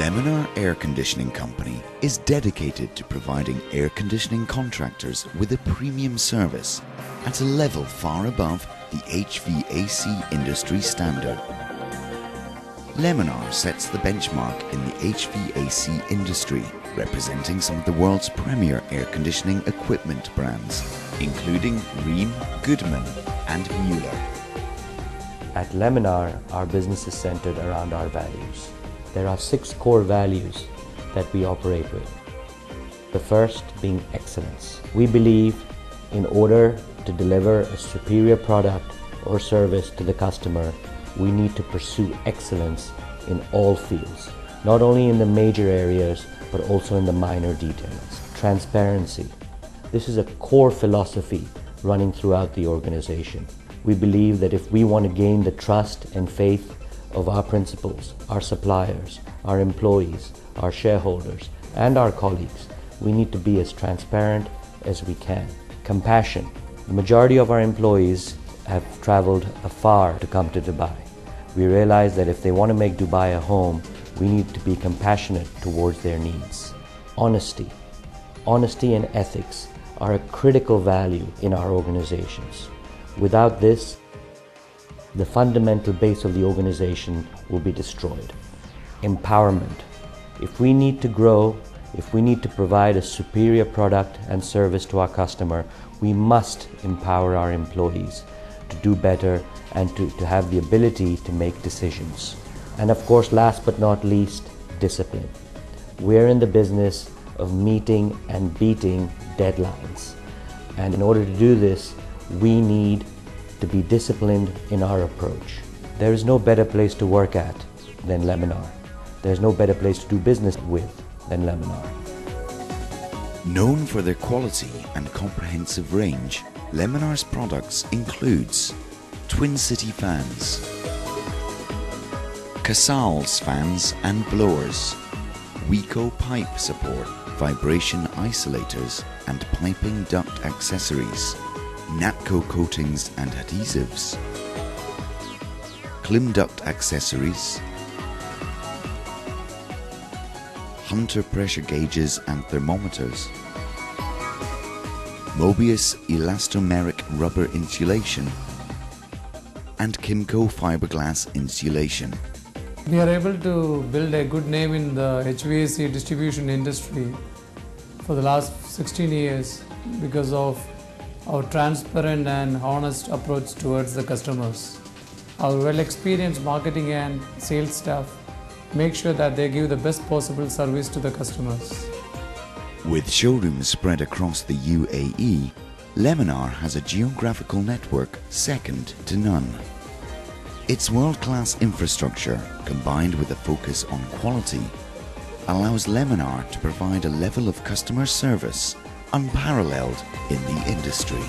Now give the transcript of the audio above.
Leminar Air Conditioning Company is dedicated to providing air conditioning contractors with a premium service at a level far above the HVAC industry standard. Leminar sets the benchmark in the HVAC industry, representing some of the world's premier air conditioning equipment brands, including Rheem, Goodman and Mueller. At Leminar, our business is centered around our values. There are 6 core values that we operate with. The first being excellence. We believe in order to deliver a superior product or service to the customer, we need to pursue excellence in all fields, not only in the major areas, but also in the minor details. Transparency. This is a core philosophy running throughout the organization. We believe that if we want to gain the trust and faith of our principals, our suppliers, our employees, our shareholders, and our colleagues, we need to be as transparent as we can. Compassion. The majority of our employees have traveled afar to come to Dubai. We realize that if they want to make Dubai a home, we need to be compassionate towards their needs. Honesty. Honesty and ethics are a critical value in our organizations. Without this, the fundamental base of the organization will be destroyed. Empowerment. If we need to grow, if we need to provide a superior product and service to our customer, we must empower our employees to do better and to have the ability to make decisions. And of course, last but not least, discipline. We're in the business of meeting and beating deadlines. And in order to do this, we need to be disciplined in our approach. There is no better place to work at than Leminar. There's no better place to do business with than Leminar. Known for their quality and comprehensive range, Leminar's products includes Twin City fans, Casals fans and blowers, Wico pipe support, vibration isolators and piping duct accessories, Natco coatings and adhesives, Klim duct accessories, Hunter pressure gauges and thermometers, Mobius elastomeric rubber insulation, and Kimco fiberglass insulation. We are able to build a good name in the HVAC distribution industry for the last 16 years because of our transparent and honest approach towards the customers. Our well-experienced marketing and sales staff make sure that they give the best possible service to the customers. With showrooms spread across the UAE, Leminar has a geographical network second to none. Its world-class infrastructure, combined with a focus on quality, allows Leminar to provide a level of customer service unparalleled in the industry.